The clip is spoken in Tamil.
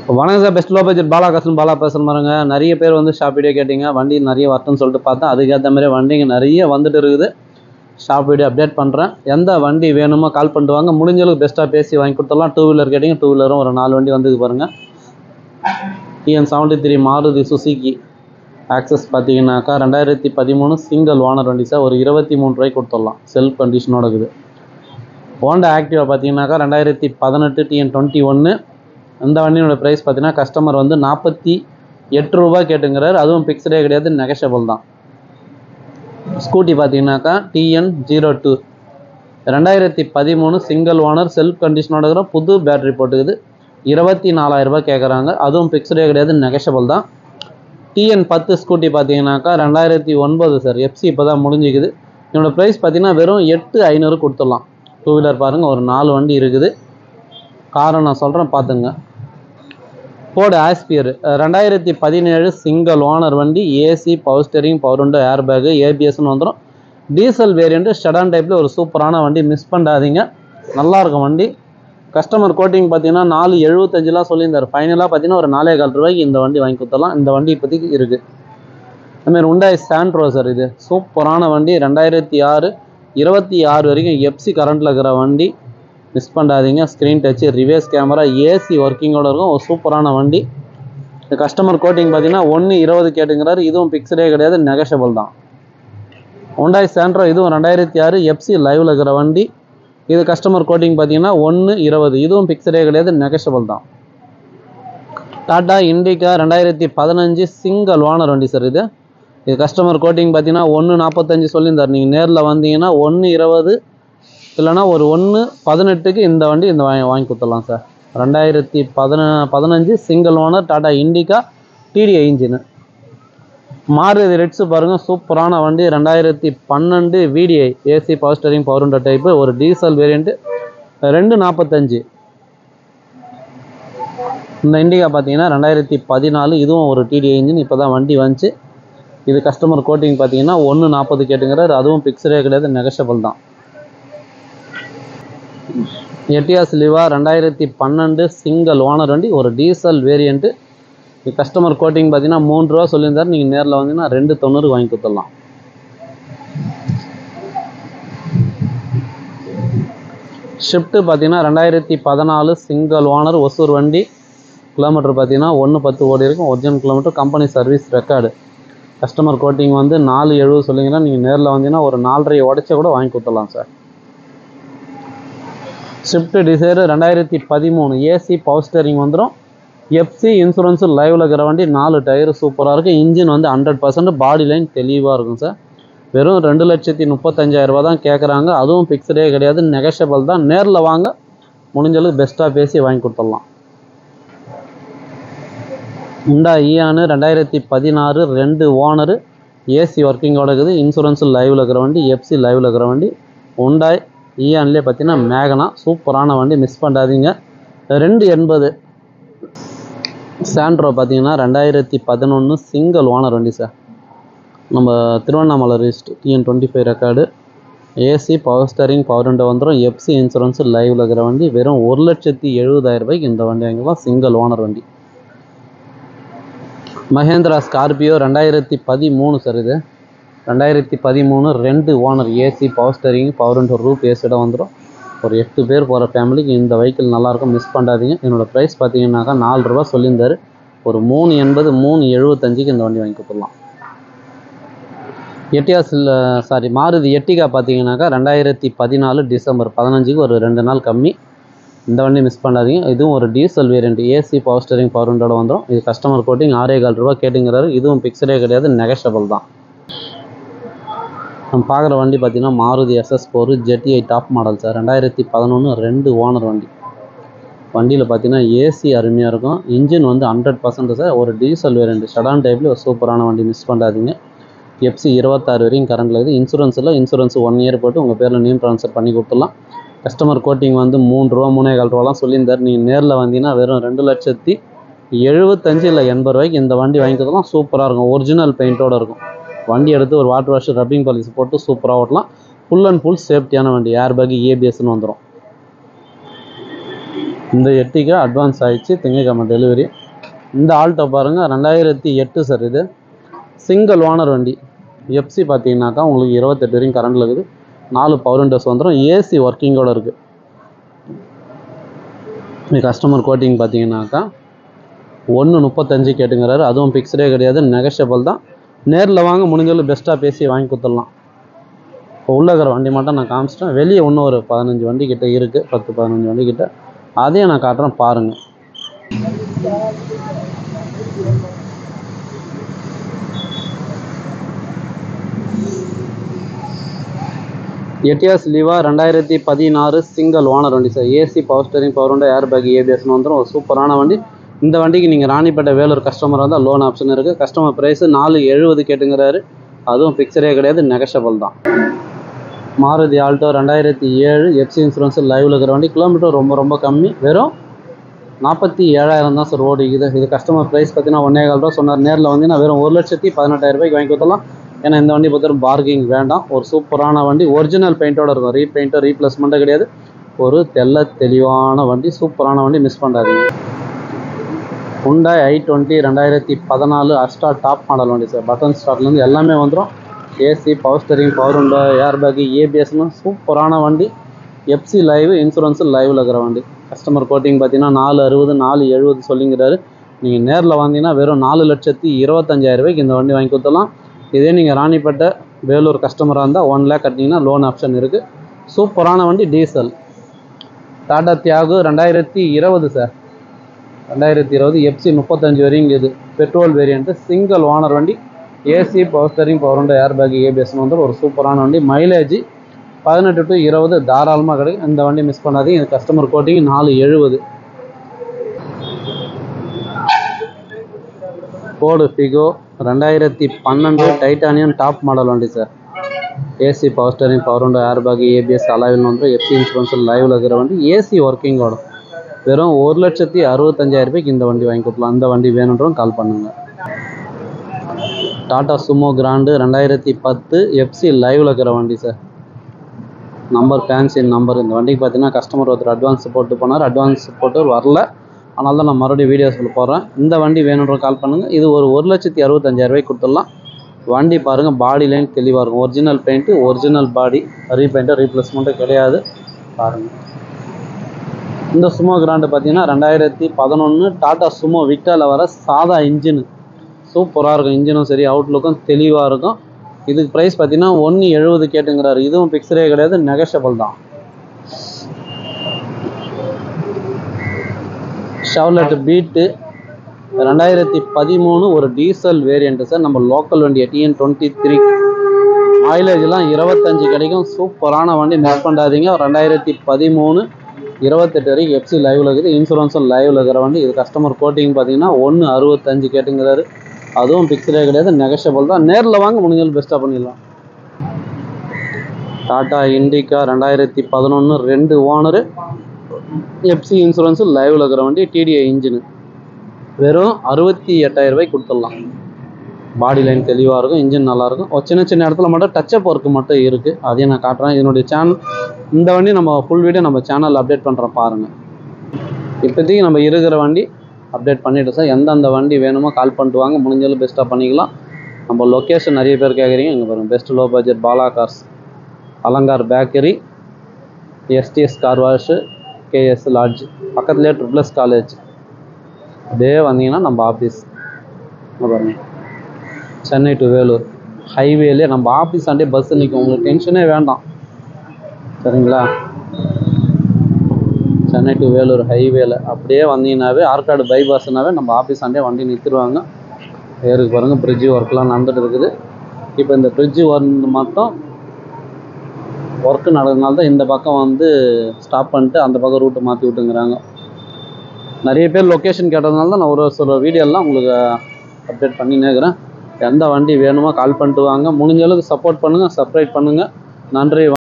வணக்கம் sir, best low budget Bala custom Bala பேசுகிற மாதிரிங்க. நிறைய பேர் வந்து ஷாப் வீடியோ கேட்டிங்க, வண்டி நிறைய வரட்டுன்னு சொல்லிட்டு பார்த்தா அதுக்கேற்ற மாதிரி வண்டிங்க நிறைய வந்துட்டு இருக்குது. ஷாப் வீடியோ அப்டேட் பண்ணுறேன். எந்த வண்டி வேணுமோ கால் பண்ணிட்டு வாங்க, முடிஞ்சளவுக்கு பெஸ்ட்டாக பேசி வாங்கி கொடுத்துடலாம். டூ வீலர் கேட்டிங்க, டூ வீலரும் ஒரு 4 வண்டி வந்து பாருங்கள். TN73 மாருதி சுசுகி ஆக்சஸ் பார்த்தீங்கன்னாக்கா 2013 சிங்கிள் ஓனர் வண்டி சார். ஒரு 23 ரூபாய்க்கு கொடுத்துடலாம், செல்ஃப் கண்டிஷனோட இருக்குது. ஹோண்டா ஆக்டிவா பார்த்தீங்கன்னாக்கா 2018 TN21. இந்த வண்டியோட ப்ரைஸ் பார்த்தீங்கன்னா கஸ்டமர் வந்து 48 ரூபா கேட்டுங்கிறார். அதுவும் ஃபிக்ஸ்டே கிடையாது, நெகஷியபிள் தான். ஸ்கூட்டி பார்த்தீங்கன்னாக்கா TN02 2013 சிங்கிள் ஓனர் செல்ஃப் கண்டிஷனோட இருக்கிற புது பேட்டரி போட்டுக்குது. 24,000 ரூபாய் கேட்குறாங்க. அதுவும் ஃபிக்ஸ்டே கிடையாது, நெகஷியபிள் தான். TN10 ஸ்கூட்டி பார்த்தீங்கன்னாக்கா 2009 சார். எஃப்சி இப்போ தான் முடிஞ்சிக்குது. என்னோடய ப்ரைஸ் பார்த்தீங்கன்னா வெறும் 8,500 கொடுத்துடலாம். டூ வீலர் பாருங்கள், ஒரு 4 வண்டி இருக்குது. காரை நான் சொல்கிறேன் பார்த்துங்க. ஃபோர்டு ஆஸ்பியர் 2017 சிங்கிள் ஓனர் வண்டி. AC, power steering, power window, air bag, ஏபிஎஸ்ன்னு வந்துடும். டீசல் வேரியண்ட்டு ஷெடான் டைப்பில் ஒரு சூப்பரான வண்டி, மிஸ் பண்ணாதீங்க. நல்லாயிருக்கும் வண்டி. கஸ்டமர் கோட்டிங் பார்த்தீங்கன்னா 475 சொல்லியிருந்தார். ஃபைனலாக பார்த்தீங்கன்னா ஒரு 4,400 ரூபாய்க்கு இந்த வண்டி வாங்கி கொடுத்துடலாம். இந்த வண்டி இப்போதைக்கு இருக்குது. அதுமாதிரி Hyundai Santro சார். இது சூப்பரான வண்டி. 2006 26 வரைக்கும் எஃப்சி கரண்ட்டில் இருக்கிற வண்டி, மிஸ் பண்ணாதீங்க. Screen touch, reverse camera, AC ஒர்க்கிங்கோடு இருக்கும். ஒரு சூப்பரான வண்டி. இந்த கஸ்டமர் கோட்டிங் பார்த்தீங்கன்னா 1,20 கேட்டுங்கிறாரு. இதுவும் ஃபிக்ஸ்டே கிடையாது, நெகஷியபிள் தான். Hyundai Santro இதுவும் 2006 எஃப்சி லைவில் இருக்கிற வண்டி. இது கஸ்டமர் கோட்டிங் பார்த்தீங்கன்னா 1,20. இதுவும் ஃபிக்ஸ்டே கிடையாது, நெகஷியபிள் தான். டாடா இண்டிகா 2015 சிங்கிள் ஓனர் வண்டி சார். இது கஸ்டமர் கோட்டிங் பார்த்தீங்கன்னா 1,45 சொல்லியிருந்தார். நீங்கள் நேரில் வந்தீங்கன்னா 1,20 இல்லைனா ஒரு 1,18க்கு இந்த வண்டி வாங்கி கொடுத்துடலாம் sir. 2015 single owner Tata Indica TDI engine. Maruti Ritz பாருங்கள், சூப்பரான வண்டி. 2012 VDI AC, power steering, power window type, ஒரு டீசல் வேரியண்ட்டு. 2,45. இந்த இண்டிகா பார்த்தீங்கன்னா 2014. இதுவும் ஒரு TDI இன்ஜின். இப்போ தான் வண்டி வந்துச்சு. இது கஸ்டமர் கோட்டிங் பார்த்தீங்கன்னா 1,40 கேட்டுங்கிறார். அதுவும் ஃபிக்ஸ்டே கிடையாது, நெகஷியபிள் தான். எட்டியாஸ் லிவா 2012 சிங்கிள் ஓனர் வண்டி, ஒரு டீசல் வேரியண்ட்டு. இது கஸ்டமர் கோட்டிங் பார்த்தீங்கன்னா 3 ரூபா சொல்லியிருந்தார். நீங்கள் நேரில் வந்தீங்கன்னா 2,90 வாங்கி கொடுத்துடலாம். ஷிஃப்ட்டு பார்த்தீங்கன்னா 2014 சிங்கிள் ஓனர் ஒசூர் வண்டி. கிலோமீட்டர் பார்த்தீங்கன்னா 110 ஓடி இருக்கும். Original kilometre, company service record. Customer coating வந்து 4,70 சொல்லிங்கன்னா நீங்கள் நேரில் வந்தீங்கன்னா ஒரு 4.5 உடச்ச கூட வாங்கி கொடுத்துடலாம் sir. Swift desire 2013 AC, power steering வந்துடும். எஃப்சி இன்சூரன்ஸு லைவில் இருக்கிற வண்டி. 4 டயரு சூப்பராக இருக்குது. இன்ஜின் வந்து 100%. பாடி லைன் தெளிவாக இருக்கும் சார். வெறும் 2,35,000 ரூபா தான் கேட்குறாங்க. அதுவும் ஃபிக்ஸ்டே கிடையாது, நெகஷியபிள் தான். நேரில் வாங்க, முடிஞ்சளவுக்கு பெஸ்ட்டாக பேசி வாங்கி கொடுத்துடலாம். Hyundai Eon 2016 2 owner. ஏசி ஒர்க்கிங்கோட இருக்குது. இன்சூரன்ஸு லைவில் இருக்கிற வண்டி, எஃப்சி லைவில் இருக்கிற வண்டி. Hyundai Eonலேயே பார்த்தீங்கன்னா மேகனா சூப்பரான வண்டி, மிஸ் பண்ணாதீங்க. 2,80. சாண்ட்ரோ பார்த்தீங்கன்னா 2011 சிங்கிள் ஓனர் வண்டி சார். நம்ம Tiruvannamalai register, TN25 record. AC, power steering, power window வந்துடும். எஃப்சி இன்சூரன்ஸு லைவில் இருக்கிற வண்டி. வெறும் 1,70,000 ரூபாய்க்கு இந்த வண்டி வாங்கிக்கலாம், சிங்கிள் ஓனர் வண்டி. Mahindra Scorpio 2013 sir. இது 2013 2 owner. AC, power steering, power window, roof ஏசியோட வந்துடும். ஒரு 8 பேர் போகிற ஃபேமிலிக்கு இந்த வெஹிக்கிள் நல்லாயிருக்கும், மிஸ் பண்ணாதீங்க. என்னோடய ப்ரைஸ் பார்த்தீங்கன்னாக்கா 4 ரூபா சொல்லியிருந்தார். ஒரு 3,80 3,75க்கு இந்த வண்டி வாங்கி கொடுத்துடலாம். மாருதி எர்டிகா பார்த்தீங்கன்னாக்கா 2014 டிசம்பர் 15க்கு ஒரு 2 நாள் கம்மி. இந்த வண்டி மிஸ் பண்ணாதீங்க. இதுவும் ஒரு diesel variant. AC, power steering, power விண்டோட வந்துடும். இது கஸ்டமர் கோட்டிங் 6,400 ரூபா கேட்டுங்கிறாரு. இதுவும் ஃபிக்ஸ்டே கிடையாது, நெகஷியபிள் தான். நம்ம பார்க்குற வண்டி பார்த்தீங்கன்னா Maruti SS4 GTI top model sir. 2011 2 owner வண்டி. வண்டியில் பார்த்தீங்கன்னா ஏசி அருமையாக இருக்கும். இன்ஜின் வந்து 100% சார். ஒரு டீசல் வேரியண்ட், ஷெடான் டைப்பில் ஒரு சூப்பரான வண்டி, மிஸ் பண்ணாதீங்க. எஃப்சி 26 வரைக்கும் கரண்டில் இருக்குது. இன்சூரன்ஸ் 1 இயர் போட்டு உங்கள் பேரில் நேம் ட்ரான்ஸ்ஃபர் பண்ணி கொடுத்துடலாம். கஸ்டமர் கோட்டிங் வந்து 3 ரூபா 3,400 ரூபாலாம் சொல்லியிருந்தார். நீங்கள் நேரில் வந்தீங்கன்னா வெறும் 2,75,000 இல்லை 80 ரூபாய்க்கு இந்த வண்டி வாங்கிக்கிறதுலாம் சூப்பராக இருக்கும். ஒரிஜினல் பெயிண்டோடு இருக்கும். வண்டி எடுத்து ஒரு வாட்டர் வாஷ், ரப்பிங் பாலிசி போட்டு சூப்பராக ஓட்டலாம். ஃபுல் அண்ட் ஃபுல் சேஃப்டியான வண்டி. ஏர் பேக், ஏபிஎஸ்ன்னு வந்துடும். இந்த எட்டிக்கு அட்வான்ஸ் ஆகிடுச்சு, திங்கக்கிழமை டெலிவரி. இந்த ஆல்டோ பாருங்கள், 2008 சார். இது சிங்கிள் ஓனர் வண்டி. எஃப்சி பார்த்தீங்கன்னாக்கா உங்களுக்கு 28 வரைக்கும் கரண்டில் இருக்குது. 4 பவர் விண்டோஸ் வந்துடும். ஏசி ஒர்க்கிங்கோடு இருக்குது. இந்த கஸ்டமர் கோட்டிங் பார்த்தீங்கன்னாக்கா 1.35 கேட்டுங்கிறாரு. அதுவும் ஃபிக்ஸ்டே கிடையாது, நெகஷியபிள் தான். நேரில் வாங்க, முடிஞ்சளவு பெஸ்ட்டாக பேசி வாங்கி கொடுத்துடலாம். இப்போ உள்ள இருக்கிற வண்டி மட்டும் நான் காமிச்சிட்டேன். வெளியே இன்னும் ஒரு 15 வண்டி கிட்ட இருக்குது, 10-15 வண்டி கிட்ட. அதையும் நான் காட்டுறேன் பாருங்கள். எட்டியாஸ் லிவா 2016 சிங்கிள் ஓனர் வண்டி sir. AC, power steering, power window, air bag, ஏபிஎஸ்னு வந்துடும். ஒரு சூப்பரான வண்டி. இந்த வண்டிக்கு நீங்கள் ராணிப்பேட்டை வேலூர் கஸ்டமராக இருந்தால் லோன் ஆப்ஷன் இருக்குது. கஸ்டமர் ப்ரைஸு 470 கேட்டுங்கிறாரு. அதுவும் ஃபிக்ஸரே கிடையாது, நெகஷியபிள் தான். மாருதி ஆல்டோ 2007 எஃப்சி இன்சூரன்ஸ் லைவில் இருக்கிற வண்டி. கிலோமீட்டர் ரொம்ப கம்மி, வெறும் 47,000 தான் சார் ஓடிக்குது. இது கஸ்டமர் ப்ரைஸ் பார்த்தீங்கன்னா 1.25 ரூபா சொன்னார். நேரில் வந்தீங்கன்னா வெறும் 1,18,000 ரூபாய்க்கு வாங்கி கொடுத்துடலாம். ஏன்னா இந்த வண்டி பொறுத்தவரை பார்க்கிங் வேண்டாம். ஒரு சூப்பரான வண்டி, ஒரிஜினல் பெயிண்டோடு இருக்கும். ரீபெயிண்ட்டோ ரீப்ளேஸ்மெண்ட்டோ கிடையாது. ஒரு தெளிவான வண்டி, சூப்பரான வண்டி, மிஸ் பண்ணாதீங்க. Hyundai i20 2014 Asta top model வண்டி சார். பட்டன் ஸ்டார்ட்லேருந்து எல்லாமே வந்துடும். AC, power steering, power window, air bag, ஏபிஎஸ்னு சூப்பரான வண்டி. எஃப்சி லைவ், இன்சூரன்ஸு லைவில் இருக்கிற வண்டி. கஸ்டமர் கோட்டிங் பார்த்தீங்கன்னா 460 470 சொல்லிங்கிறாரு. நீங்கள் நேரில் வாங்கினீங்கன்னா வெறும் 4,25,000 ரூபாய்க்கு இந்த வண்டி வாங்கி கொடுத்துடலாம். இதே நீங்கள் ராணிப்பேட்டை வேலூர் கஸ்டமராக இருந்தால் 1 lakh கட்டினீங்கன்னா லோன் ஆப்ஷன் இருக்குது. சூப்பரான வண்டி, diesel. Tata Tiago 2020 sir. 2020 FC 35 வரைக்கும் இது. பெட்ரோல் வேரியண்ட்டு, சிங்கிள் ஓனர் வண்டி. AC, power steering, power window, air bag, ஏபிஎஸ்னு வந்து ஒரு சூப்பரான வண்டி. மைலேஜ் 18 to 20 தாராளமாக கிடைக்கும். இந்த வண்டி மிஸ் பண்ணாதீங்க. இது customer quoting 470. Ford Figo 2012 titanium top model வண்டி sir. AC, power steering, power window, air bag, ABS அலாவில் வந்து எஃப்சி இன்சூரன்ஸ் லைவில் இருக்கிற வண்டி. ஏசி ஒர்க்கிங்கோட வெறும் 1,65,000 ரூபாய்க்கு இந்த வண்டி வாங்கி கொடுக்கலாம். இந்த வண்டி வேணுன்றவங்க கால் பண்ணுங்கள். டாடா சுமோ கிராண்டு 2010 எஃப்சி லைவில் இருக்கிற வண்டி சார். Number fancy number. இந்த வண்டிக்கு பார்த்தீங்கன்னா கஸ்டமர் ஒருத்தர் அட்வான்ஸ் போட்டு போனார். அட்வான்ஸ் போட்டு வரல, அதனால தான் நான் மறுபடியும் வீடியோஸில் போடுறேன். இந்த வண்டி வேணுன்ற கால் பண்ணுங்கள். இது ஒரு 1,65,000 ரூபாய்க்கு கொடுத்துடலாம். வண்டி பாருங்கள், பாடி லைன் தெளிவாக இருக்கும். ஒரிஜினல் பெயிண்ட்டு, ஒரிஜினல் பாடி, ரீபெயிண்ட்டு ரீப்ளேஸ்மெண்ட்டு கிடையாது. பாருங்கள். இந்த சுமோ கிராண்டு பார்த்தீங்கன்னா 2011 டாடா சுமோ விக்டாவில் வர சாதா இன்ஜின். சூப்பராக இருக்கும். இன்ஜினும் சரி, அவுட்லுக்கும் தெளிவாக இருக்கும். இதுக்கு ப்ரைஸ் பார்த்தீங்கன்னா 170 கேட்டுங்கிறாரு. இதுவும் ஃபிக்ஸரே கிடையாது, நெகஷியபிள் தான். ஷெவ்லெட் பீட்டு 2013 ஒரு டீசல் வேரியண்ட்டு சார். நம்ம லோக்கல் வண்டி TN23. மைலேஜ்லாம் 25 கிடைக்கும். சூப்பரான வண்டி, மிஸ் பண்ணாதீங்க. 2013 28 வரைக்கும் எஃப்சி லைவில் இருக்குது. இன்சூரன்ஸும் லைவில் இருக்கிற வண்டி. இது கஸ்டமர் கோட்டிங் பார்த்தீங்கன்னா 165 கேட்டுங்கிறாரு. அதுவும் ஃபிக்ஸரே கிடையாது, நெகஷியபிள் தான். நேரில் வாங்க, முடிஞ்சாலும் பெஸ்ட்டாக பண்ணிடலாம். Tata Indica 2011 2 owner. FC insurance லைவில் இருக்கிற வண்டி. DTI engine. வெறும் 68,000 ரூபாய்க்கு கொடுத்துடலாம். பாடி லைன் தெளிவாக இருக்கும், இன்ஜின் நல்லாயிருக்கும். ஒரு சின்ன இடத்துல மட்டும் டச்சப் ஒர்க்கு மட்டும் இருக்குது. அதையும் நான் காட்டுறேன். என்னுடைய சேனல், இந்த வண்டி நம்ம ஃபுல் வீடியோ நம்ம சேனலில் அப்டேட் பண்ணுறோம் பாருங்கள். இப்போதைக்கு நம்ம இருக்கிற வண்டி அப்டேட் பண்ணிவிட்டு சார். எந்தெந்த வண்டி வேணுமோ கால் பண்ணிட்டு வாங்க, முடிஞ்சாலும் பெஸ்ட்டாக பண்ணிக்கலாம். நம்ம லொக்கேஷன் நிறைய பேர் கேட்குறீங்க. இங்கே பாருங்கள், best low budget Bala cars, Alankar bakery, STS car wash, KS lodge பக்கத்துலேயே ட்ரிபிள்எஸ் காலேஜ். அப்படியே வந்தீங்கன்னா நம்ம ஆஃபீஸ். பாருங்கள், சென்னை டு வேலூர் ஹைவேலே நம்ம ஆஃபீஸ் ஆண்டே பஸ் நிற்கும். உங்களுக்கு டென்ஷனே வேண்டாம், சரிங்களா? சென்னை டு வேலூர் ஹைவேல அப்படியே வந்தீங்கன்னாவே ஆற்காடு பைபாஸ்னாவே நம்ம ஆஃபீஸ் ஆண்டே வண்டி நிறுத்திடுவாங்க. ஏருக்கு பாருங்கள், பிரிட்ஜு ஒர்க்லாம் நடந்துட்டு இருக்குது. இப்போ இந்த பிரிட்ஜு ஒர்க் மட்டும் ஒர்க்கு நடக்கிறதுனால தான் இந்த பக்கம் வந்து ஸ்டாப் பண்ணிட்டு அந்த பக்கம் ரூட்டு மாற்றி விட்டுங்கிறாங்க. நிறைய பேர் லொக்கேஷன் கேட்டதுனால தான் நான் ஒரு சில வீடியோலாம் உங்களுக்கு அப்டேட் பண்ணினே இருக்கிறேன். எந்த வண்டி வேணுமோ கால் பண்ணிட்டு வாங்க. முடிஞ்ச அளவுக்கு சப்போர்ட் பண்ணுங்கள், சப்ஸ்கிரைப் பண்ணுங்கள். நன்றி.